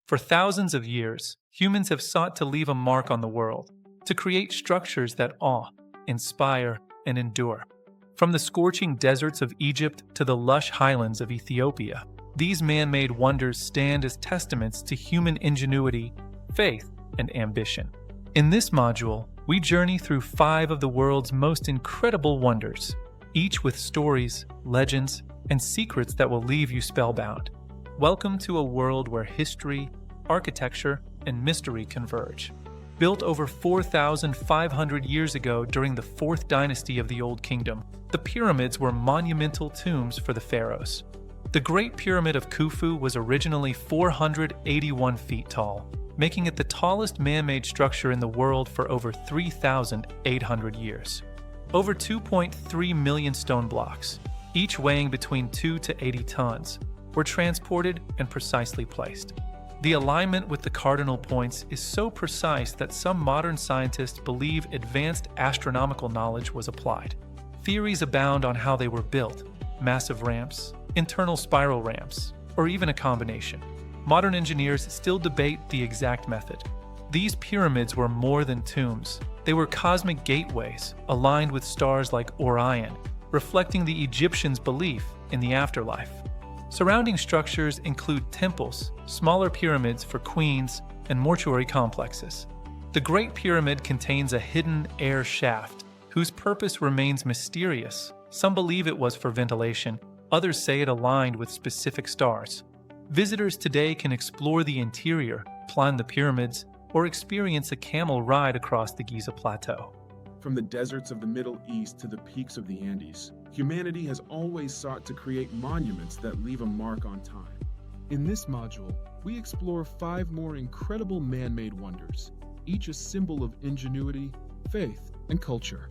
For thousands of years, humans have sought to leave a mark on the world, to create structures that awe, inspire, and endure. From the scorching deserts of Egypt to the lush highlands of Ethiopia, these man-made wonders stand as testaments to human ingenuity, faith, and ambition. In this module, we journey through 5 of the world's most incredible wonders, each with stories, legends, and secrets that will leave you spellbound. Welcome to a world where history, architecture, and mystery converge. Built over 4,500 years ago during the 4th dynasty of the Old Kingdom, the pyramids were monumental tombs for the pharaohs. The Great Pyramid of Khufu was originally 481 feet tall, making it the tallest man-made structure in the world for over 3,800 years. Over 2.3 million stone blocks, each weighing between 2 to 80 tons, were transported and precisely placed. The alignment with the cardinal points is so precise that some modern scientists believe advanced astronomical knowledge was applied. Theories abound on how they were built: massive ramps, internal spiral ramps, or even a combination. Modern engineers still debate the exact method. These pyramids were more than tombs. They were cosmic gateways aligned with stars like Orion, reflecting the Egyptians' belief in the afterlife. Surrounding structures include temples, smaller pyramids for queens, and mortuary complexes. The Great Pyramid contains a hidden air shaft, whose purpose remains mysterious. Some believe it was for ventilation, others say it aligned with specific stars. Visitors today can explore the interior, climb the pyramids, or experience a camel ride across the Giza Plateau. From the deserts of the Middle East to the peaks of the Andes, humanity has always sought to create monuments that leave a mark on time. In this module, we explore 5 more incredible man-made wonders, each a symbol of ingenuity, faith, and culture.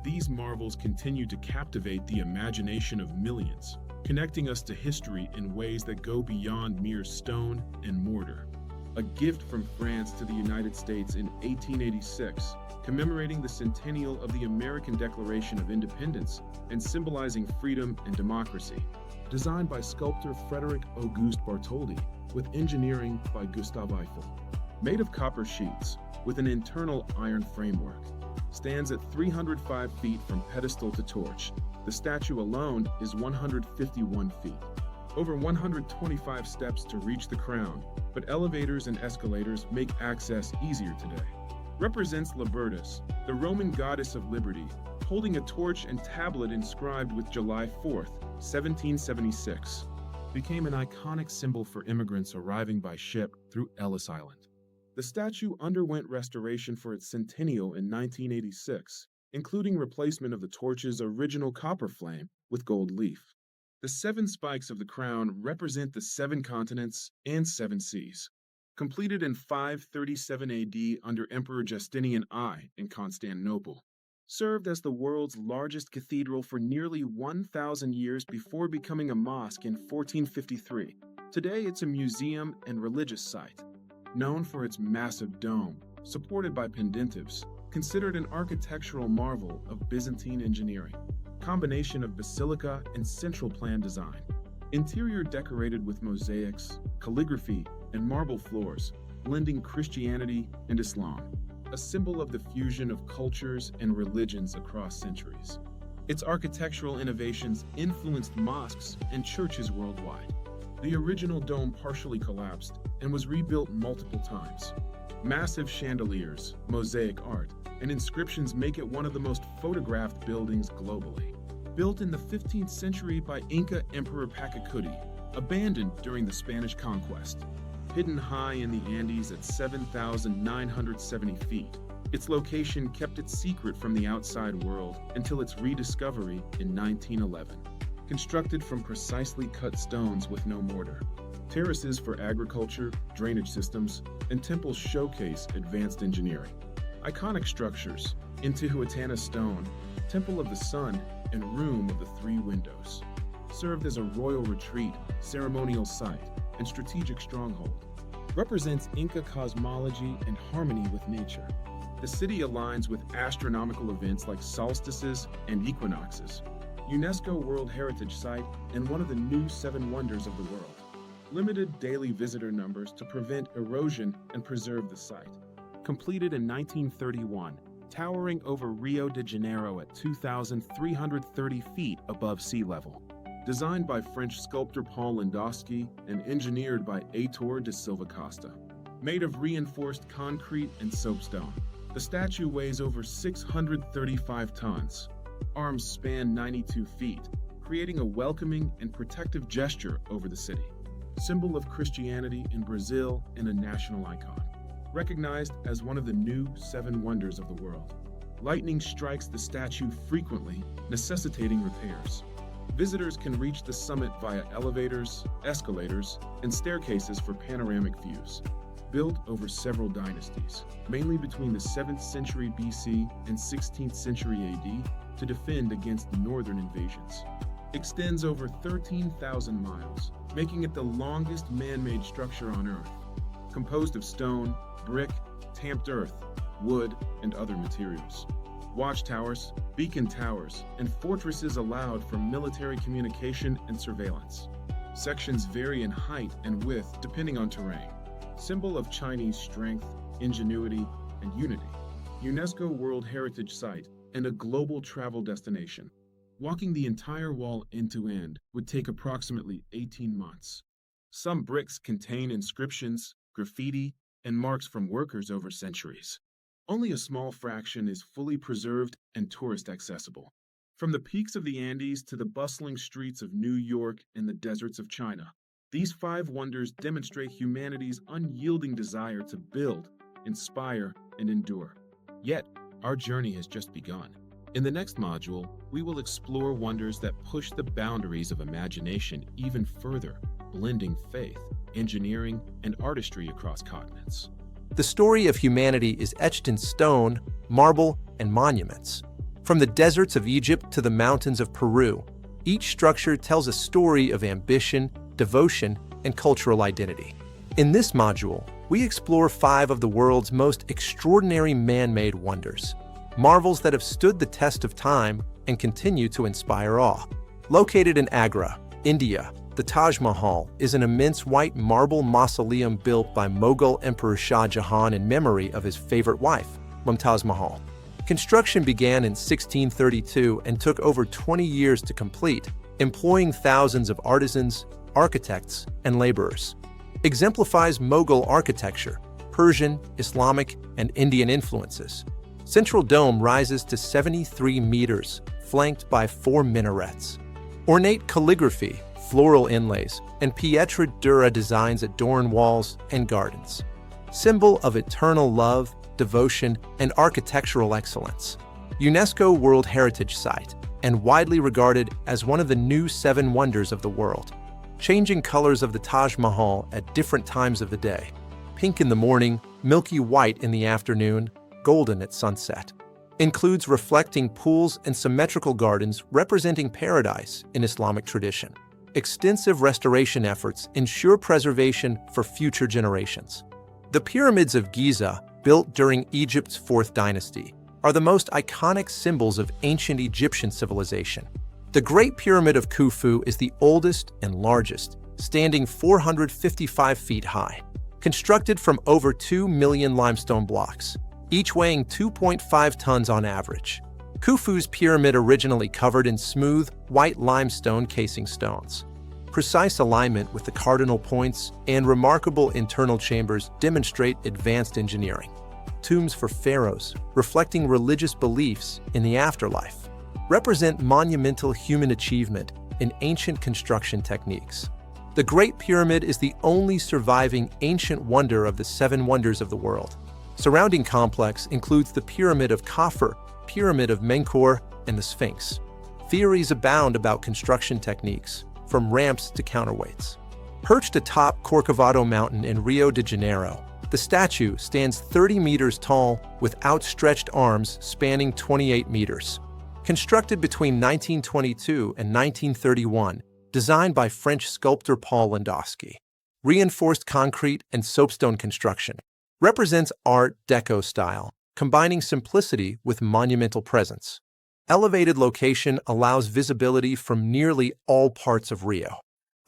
These marvels continue to captivate the imagination of millions, connecting us to history in ways that go beyond mere stone and mortar. A gift from France to the United States in 1886, commemorating the centennial of the American Declaration of Independence and symbolizing freedom and democracy. Designed by sculptor Frederick Auguste Bartholdi, with engineering by Gustave Eiffel. Made of copper sheets, with an internal iron framework. Stands at 305 feet from pedestal to torch. The statue alone is 151 feet. Over 125 steps to reach the crown, but elevators and escalators make access easier today. Represents Libertas, the Roman goddess of liberty, holding a torch and tablet inscribed with July 4th, 1776. Became an iconic symbol for immigrants arriving by ship through Ellis Island. The statue underwent restoration for its centennial in 1986, including replacement of the torch's original copper flame with gold leaf. The 7 spikes of the crown represent the 7 continents and 7 seas. Completed in 537 AD under Emperor Justinian I in Constantinople. Served as the world's largest cathedral for nearly 1,000 years before becoming a mosque in 1453. Today it's a museum and religious site. Known for its massive dome, supported by pendentives, considered an architectural marvel of Byzantine engineering. Combination of basilica and central plan design. Interior decorated with mosaics, calligraphy, and marble floors, blending Christianity and Islam. A symbol of the fusion of cultures and religions across centuries. Its architectural innovations influenced mosques and churches worldwide. The original dome partially collapsed and was rebuilt multiple times. Massive chandeliers, mosaic art, and inscriptions make it one of the most photographed buildings globally. Built in the 15th century by Inca Emperor Pachacuti, abandoned during the Spanish conquest. Hidden high in the Andes at 7,970 feet, its location kept it secret from the outside world until its rediscovery in 1911. Constructed from precisely cut stones with no mortar. Terraces for agriculture, drainage systems, and temples showcase advanced engineering. Iconic structures, Intihuatana Stone, Temple of the Sun, and Room of the 3 Windows. Served as a royal retreat, ceremonial site, and strategic stronghold. Represents Inca cosmology and harmony with nature. The city aligns with astronomical events like solstices and equinoxes. UNESCO World Heritage Site and one of the new 7 wonders of the world. limited daily visitor numbers to prevent erosion and preserve the site. Completed in 1931, towering over Rio de Janeiro at 2,330 feet above sea level. Designed by French sculptor Paul Landowski and engineered by Heitor de Silva Costa. Made of reinforced concrete and soapstone, the statue weighs over 635 tons. Arms span 92 feet, creating a welcoming and protective gesture over the city. Symbol of Christianity in Brazil and a national icon. Recognized as one of the new 7 wonders of the world. Lightning strikes the statue frequently, necessitating repairs. Visitors can reach the summit via elevators, escalators, and staircases for panoramic views. Built over several dynasties, mainly between the 7th century BC and 16th century AD, to defend against northern invasions. Extends over 13,000 miles, making it the longest man-made structure on Earth. Composed of stone, brick, tamped earth, wood, and other materials. Watchtowers, beacon towers, and fortresses allowed for military communication and surveillance. Sections vary in height and width depending on terrain. Symbol of Chinese strength, ingenuity, and unity. UNESCO World Heritage Site and a global travel destination. Walking the entire wall end to end would take approximately 18 months. Some bricks contain inscriptions, graffiti, and marks from workers over centuries. Only a small fraction is fully preserved and tourist accessible. From the peaks of the Andes to the bustling streets of New York and the deserts of China, these 5 wonders demonstrate humanity's unyielding desire to build, inspire, and endure. Yet, our journey has just begun. In the next module, we will explore wonders that push the boundaries of imagination even further, blending faith, engineering, and artistry across continents. The story of humanity is etched in stone, marble, and monuments. From the deserts of Egypt to the mountains of Peru, each structure tells a story of ambition, devotion, and cultural identity. In this module, we explore 5 of the world's most extraordinary man-made wonders, marvels that have stood the test of time and continue to inspire awe. Located in Agra, India, the Taj Mahal is an immense white marble mausoleum built by Mughal Emperor Shah Jahan in memory of his favorite wife, Mumtaz Mahal. Construction began in 1632 and took over 20 years to complete, employing thousands of artisans, architects, and laborers. Exemplifies Mughal architecture, Persian, Islamic, and Indian influences. Central dome rises to 73 meters, flanked by 4 minarets. Ornate calligraphy, floral inlays, and pietra dura designs adorn walls and gardens. Symbol of eternal love, devotion, and architectural excellence. UNESCO World Heritage Site, and widely regarded as one of the new 7 wonders of the world. Changing colors of the Taj Mahal at different times of the day. Pink in the morning, milky white in the afternoon, golden at sunset. Includes reflecting pools and symmetrical gardens representing paradise in Islamic tradition. Extensive restoration efforts ensure preservation for future generations. The pyramids of Giza, built during Egypt's 4th dynasty, are the most iconic symbols of ancient Egyptian civilization. The Great Pyramid of Khufu is the oldest and largest, standing 455 feet high. Constructed from over 2 million limestone blocks, each weighing 2.5 tons on average. Khufu's pyramid originally covered in smooth, white limestone casing stones. Precise alignment with the cardinal points and remarkable internal chambers demonstrate advanced engineering. Tombs for pharaohs, reflecting religious beliefs in the afterlife, represent monumental human achievement in ancient construction techniques. The Great Pyramid is the only surviving ancient wonder of the 7 wonders of the world. Surrounding complex includes the Pyramid of Khafre, Pyramid of Menkaure, and the Sphinx. Theories abound about construction techniques, from ramps to counterweights. Perched atop Corcovado Mountain in Rio de Janeiro, the statue stands 30 meters tall with outstretched arms spanning 28 meters. Constructed between 1922 and 1931, designed by French sculptor Paul Landowski. Reinforced concrete and soapstone construction. Represents Art Deco style, combining simplicity with monumental presence. Elevated location allows visibility from nearly all parts of Rio.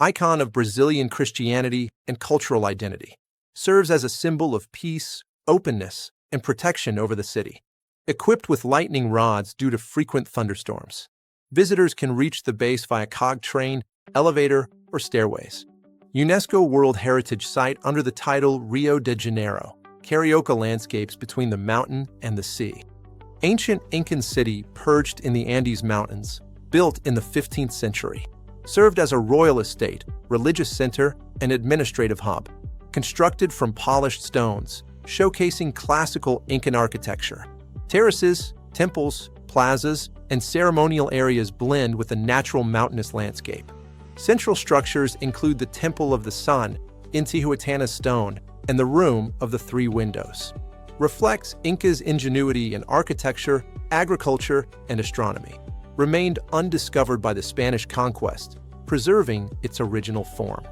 icon of Brazilian Christianity and cultural identity, serves as a symbol of peace, openness, and protection over the city. Equipped with lightning rods due to frequent thunderstorms, visitors can reach the base via cog train, elevator, or stairways. UNESCO World Heritage Site under the title Rio de Janeiro, Carioca landscapes between the mountain and the sea. Ancient Incan city perched in the Andes Mountains, built in the 15th century, served as a royal estate, religious center, and administrative hub. Constructed from polished stones, showcasing classical Incan architecture. Terraces, temples, plazas, and ceremonial areas blend with the natural mountainous landscape. Central structures include the Temple of the Sun, Intihuatana stone, and the Room of the Three Windows. Reflects Inca's ingenuity in architecture, agriculture, and astronomy. Remained undiscovered by the Spanish conquest, preserving its original form.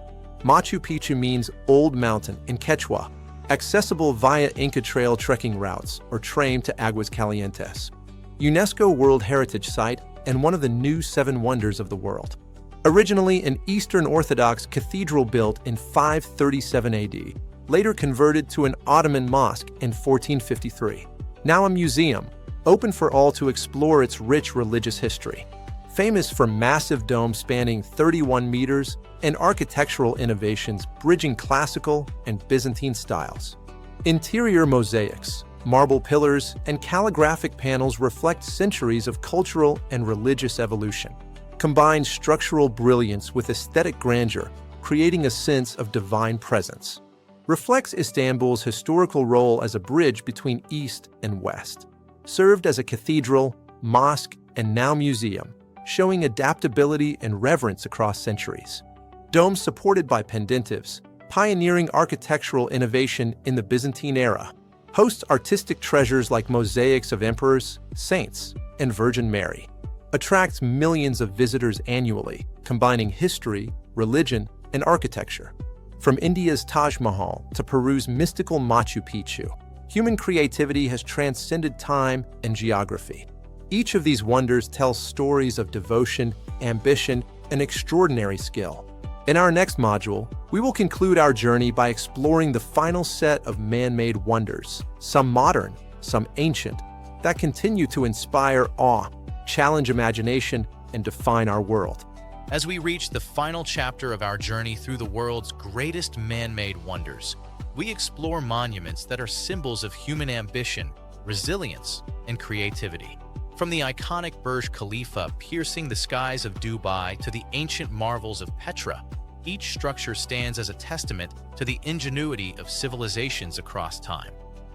Machu Picchu means Old Mountain in Quechua, accessible via Inca Trail trekking routes or train to Aguas Calientes. UNESCO World Heritage Site and one of the new 7 wonders of the world. Originally an Eastern Orthodox cathedral built in 537 AD, later converted to an Ottoman mosque in 1453. Now a museum, open for all to explore its rich religious history. Famous for massive domes spanning 31 meters and architectural innovations bridging classical and Byzantine styles. Interior mosaics, marble pillars, and calligraphic panels reflect centuries of cultural and religious evolution. Combine structural brilliance with aesthetic grandeur, creating a sense of divine presence. Reflects Istanbul's historical role as a bridge between East and West. Served as a cathedral, mosque, and now museum, showing adaptability and reverence across centuries. Domes supported by pendentives, pioneering architectural innovation in the Byzantine era. Hosts artistic treasures like mosaics of emperors, saints, and Virgin Mary. Attracts millions of visitors annually, combining history, religion, and architecture. From India's Taj Mahal to Peru's mystical Machu Picchu, human creativity has transcended time and geography. Each of these wonders tells stories of devotion, ambition, and extraordinary skill. In our next module, we will conclude our journey by exploring the final set of man-made wonders, some modern, some ancient, that continue to inspire awe, challenge imagination, and define our world. As we reach the final chapter of our journey through the world's greatest man-made wonders, we explore monuments that are symbols of human ambition, resilience, and creativity. From the iconic Burj Khalifa piercing the skies of Dubai to the ancient marvels of Petra, each structure stands as a testament to the ingenuity of civilizations across time.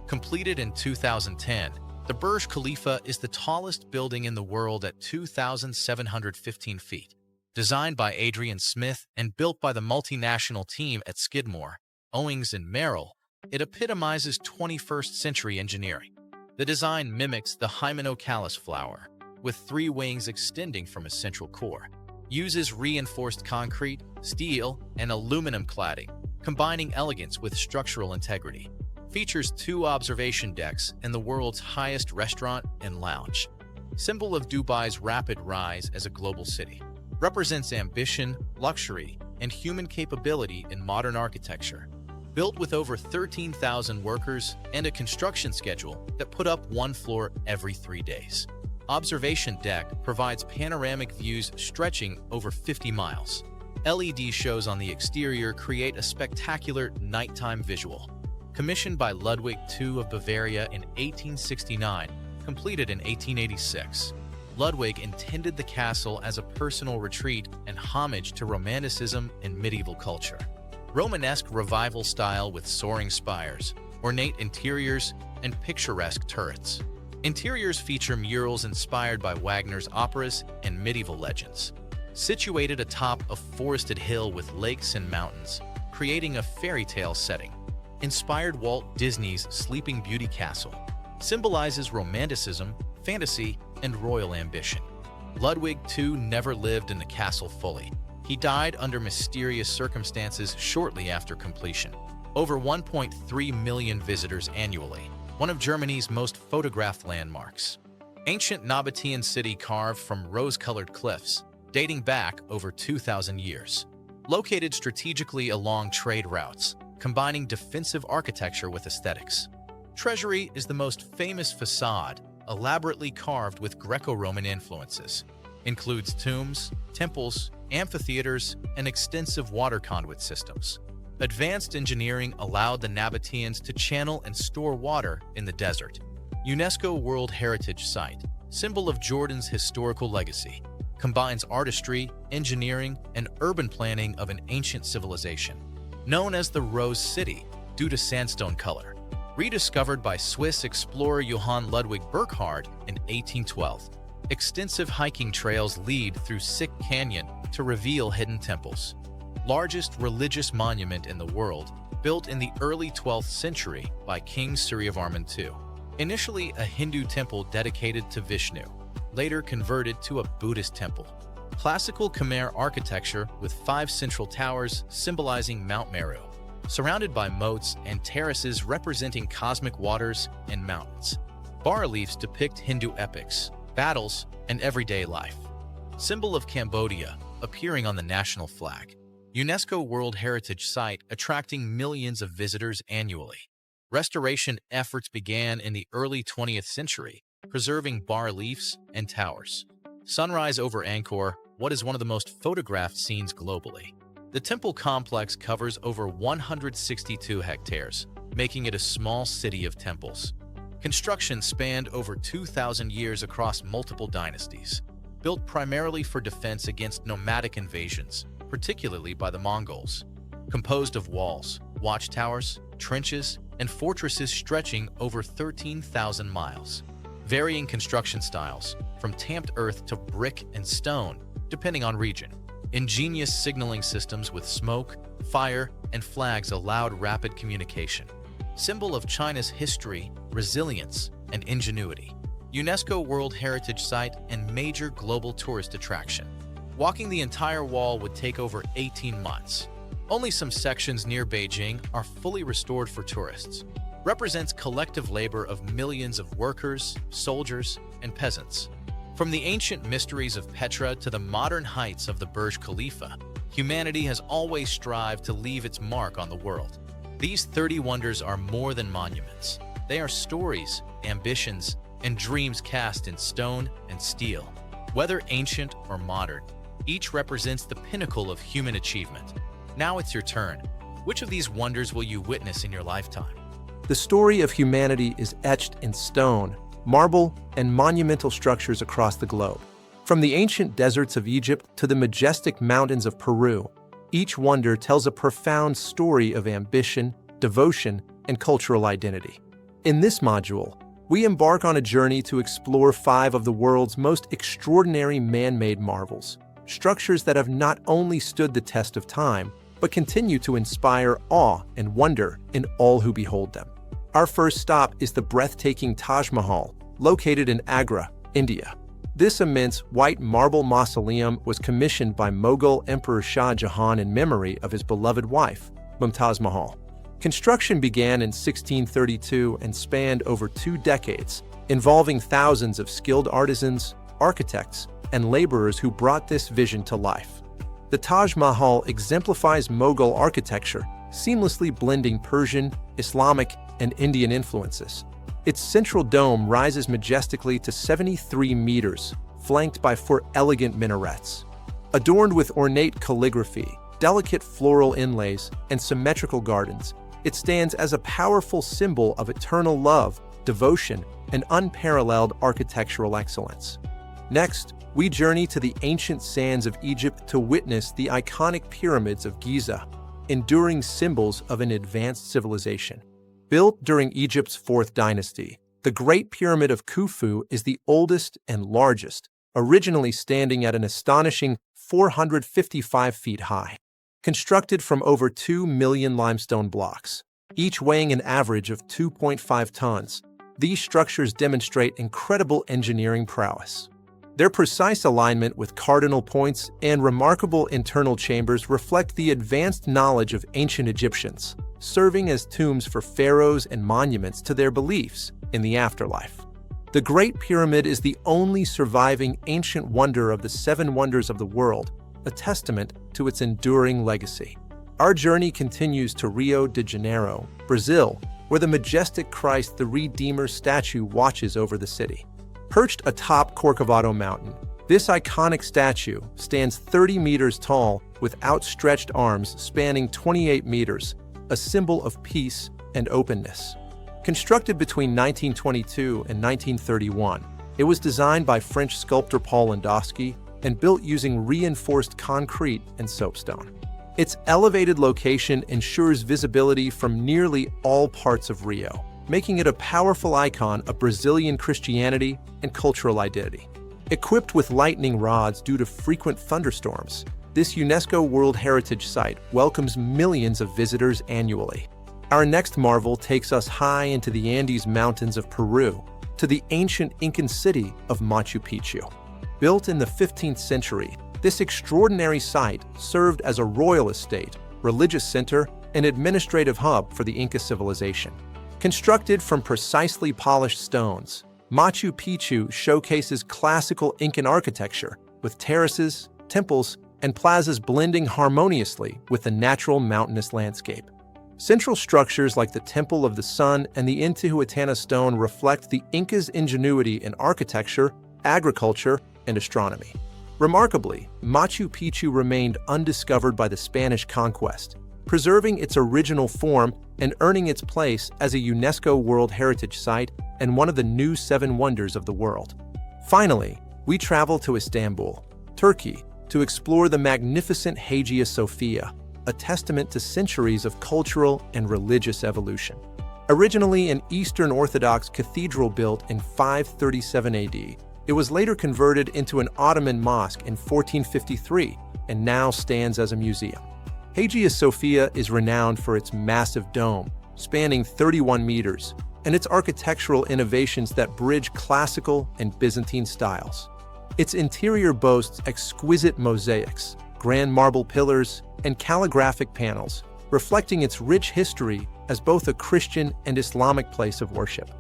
Completed in 2010, the Burj Khalifa is the tallest building in the world at 2,715 feet. Designed by Adrian Smith and built by the multinational team at Skidmore, Owings and Merrill, it epitomizes 21st century engineering. The design mimics the Hymenocallis flower, with 3 wings extending from a central core. Uses reinforced concrete, steel, and aluminum cladding, combining elegance with structural integrity. Features 2 observation decks and the world's highest restaurant and lounge. Symbol of Dubai's rapid rise as a global city. Represents ambition, luxury, and human capability in modern architecture. Built with over 13,000 workers and a construction schedule that put up 1 floor every 3 days. Observation deck provides panoramic views stretching over 50 miles. LED shows on the exterior create a spectacular nighttime visual. Commissioned by Ludwig II of Bavaria in 1869, completed in 1886. Ludwig intended the castle as a personal retreat and homage to Romanticism and medieval culture. Romanesque revival style with soaring spires, ornate interiors, and picturesque turrets. Interiors feature murals inspired by Wagner's operas and medieval legends. Situated atop a forested hill with lakes and mountains, creating a fairy tale setting. Inspired Walt Disney's Sleeping Beauty Castle, symbolizes romanticism, fantasy, and royal ambition. Ludwig II never lived in the castle fully. He died under mysterious circumstances shortly after completion. Over 1.3 million visitors annually, one of Germany's most photographed landmarks. Ancient Nabatean city carved from rose-colored cliffs, dating back over 2,000 years. located strategically along trade routes, combining defensive architecture with aesthetics. Treasury is the most famous facade, elaborately carved with Greco-Roman influences. Includes tombs, temples, amphitheaters, and extensive water conduit systems. Advanced engineering allowed the Nabateans to channel and store water in the desert. UNESCO World Heritage Site, symbol of Jordan's historical legacy, combines artistry, engineering, and urban planning of an ancient civilization. Known as the Rose City due to sandstone color. Rediscovered by Swiss explorer Johann Ludwig Burckhardt in 1812. Extensive hiking trails lead through Sick Canyon to reveal hidden temples. Largest religious monument in the world, built in the early 12th century by King Suryavarman II. Initially a Hindu temple dedicated to Vishnu, later converted to a Buddhist temple. Classical Khmer architecture with 5 central towers symbolizing Mount Meru, surrounded by moats and terraces representing cosmic waters and mountains. Bas-reliefs depict Hindu epics, battles, and everyday life. Symbol of Cambodia, appearing on the national flag. UNESCO World Heritage Site attracting millions of visitors annually. Restoration efforts began in the early 20th century, preserving bas-reliefs and towers. Sunrise over Angkor, what is one of the most photographed scenes globally. The temple complex covers over 162 hectares, making it a small city of temples. Construction spanned over 2,000 years across multiple dynasties, built primarily for defense against nomadic invasions, particularly by the Mongols. Composed of walls, watchtowers, trenches, and fortresses stretching over 13,000 miles. Varying construction styles, from tamped earth to brick and stone, depending on region. Ingenious signaling systems with smoke, fire, and flags allowed rapid communication. Symbol of China's history, resilience, and ingenuity. UNESCO World Heritage Site and major global tourist attraction. Walking the entire wall would take over 18 months. Only some sections near Beijing are fully restored for tourists. Represents collective labor of millions of workers, soldiers, and peasants. From the ancient mysteries of Petra to the modern heights of the Burj Khalifa, humanity has always strived to leave its mark on the world. These 30 wonders are more than monuments. They are stories, ambitions, and dreams cast in stone and steel. Whether ancient or modern, each represents the pinnacle of human achievement. Now it's your turn. Which of these wonders will you witness in your lifetime? The story of humanity is etched in stone, marble, and monumental structures across the globe. From the ancient deserts of Egypt to the majestic mountains of Peru, each wonder tells a profound story of ambition, devotion, and cultural identity. In this module, we embark on a journey to explore 5 of the world's most extraordinary man-made marvels, structures that have not only stood the test of time, but continue to inspire awe and wonder in all who behold them. Our first stop is the breathtaking Taj Mahal, located in Agra, India. This immense white marble mausoleum was commissioned by Mughal Emperor Shah Jahan in memory of his beloved wife, Mumtaz Mahal. Construction began in 1632 and spanned over 2 decades, involving thousands of skilled artisans, architects, and laborers who brought this vision to life. The Taj Mahal exemplifies Mughal architecture, seamlessly blending Persian, Islamic, and Indian influences. Its central dome rises majestically to 73 meters, flanked by 4 elegant minarets. Adorned with ornate calligraphy, delicate floral inlays, and symmetrical gardens, it stands as a powerful symbol of eternal love, devotion, and unparalleled architectural excellence. Next, we journey to the ancient sands of Egypt to witness the iconic pyramids of Giza, enduring symbols of an advanced civilization. Built during Egypt's 4th dynasty, the Great Pyramid of Khufu is the oldest and largest, originally standing at an astonishing 455 feet high. Constructed from over 2 million limestone blocks, each weighing an average of 2.5 tons, these structures demonstrate incredible engineering prowess. Their precise alignment with cardinal points and remarkable internal chambers reflect the advanced knowledge of ancient Egyptians, serving as tombs for pharaohs and monuments to their beliefs in the afterlife. The Great Pyramid is the only surviving ancient wonder of the 7 wonders of the world, a testament to its enduring legacy. Our journey continues to Rio de Janeiro, Brazil, where the majestic Christ the Redeemer statue watches over the city. Perched atop Corcovado Mountain, this iconic statue stands 30 meters tall with outstretched arms spanning 28 meters, a symbol of peace and openness. Constructed between 1922 and 1931, it was designed by French sculptor Paul Landowski and built using reinforced concrete and soapstone. Its elevated location ensures visibility from nearly all parts of Rio, making it a powerful icon of Brazilian Christianity and cultural identity. Equipped with lightning rods due to frequent thunderstorms, this UNESCO World Heritage Site welcomes millions of visitors annually. Our next marvel takes us high into the Andes Mountains of Peru, to the ancient Incan city of Machu Picchu. Built in the 15th century, this extraordinary site served as a royal estate, religious center, and administrative hub for the Inca civilization. Constructed from precisely polished stones, Machu Picchu showcases classical Incan architecture with terraces, temples, and plazas blending harmoniously with the natural mountainous landscape. Central structures like the Temple of the Sun and the Intihuatana stone reflect the Incas' ingenuity in architecture, agriculture, and astronomy. Remarkably, Machu Picchu remained undiscovered by the Spanish conquest, preserving its original form and earning its place as a UNESCO World Heritage Site and one of the new 7 wonders of the world. Finally, we travel to Istanbul, Turkey, to explore the magnificent Hagia Sophia, a testament to centuries of cultural and religious evolution. Originally an Eastern Orthodox cathedral built in 537 AD, it was later converted into an Ottoman mosque in 1453 and now stands as a museum. Hagia Sophia is renowned for its massive dome, spanning 31 meters, and its architectural innovations that bridge classical and Byzantine styles. Its interior boasts exquisite mosaics, grand marble pillars, and calligraphic panels, reflecting its rich history as both a Christian and Islamic place of worship.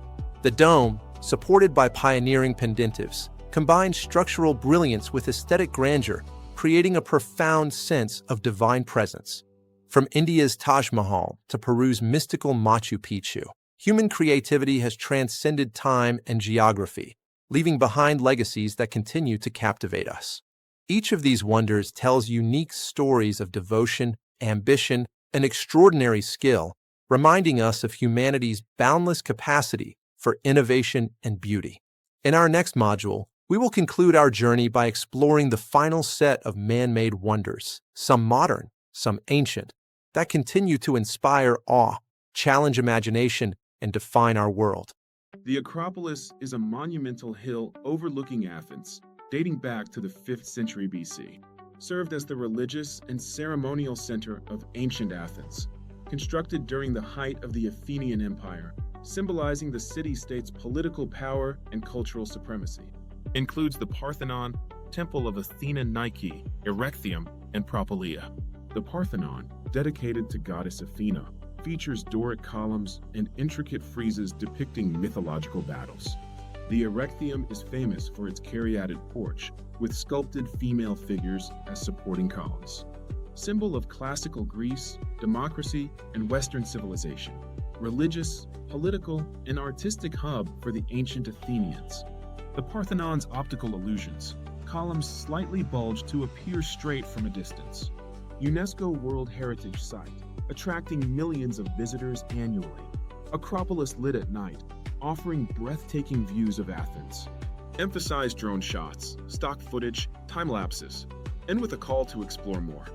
The dome, supported by pioneering pendentives, combines structural brilliance with aesthetic grandeur, creating a profound sense of divine presence. From India's Taj Mahal to Peru's mystical Machu Picchu, human creativity has transcended time and geography, leaving behind legacies that continue to captivate us. Each of these wonders tells unique stories of devotion, ambition, and extraordinary skill, reminding us of humanity's boundless capacity for innovation and beauty. In our next module, we will conclude our journey by exploring the final set of man-made wonders, some modern, some ancient, that continue to inspire awe, challenge imagination, and define our world. The Acropolis is a monumental hill overlooking Athens, dating back to the 5th century BC, served as the religious and ceremonial center of ancient Athens. Constructed during the height of the Athenian Empire, symbolizing the city-state's political power and cultural supremacy. Includes the Parthenon, Temple of Athena Nike, Erechtheum, and Propylaea. The Parthenon, dedicated to goddess Athena, features Doric columns and intricate friezes depicting mythological battles. The Erechtheum is famous for its caryatid porch, with sculpted female figures as supporting columns. Symbol of classical Greece, democracy, and Western civilization. Religious, political, and artistic hub for the ancient Athenians. The Parthenon's optical illusions. Columns slightly bulge to appear straight from a distance. UNESCO World Heritage Site, attracting millions of visitors annually. Acropolis lit at night, offering breathtaking views of Athens. Emphasize drone shots, stock footage, time lapses, and with a call to explore more.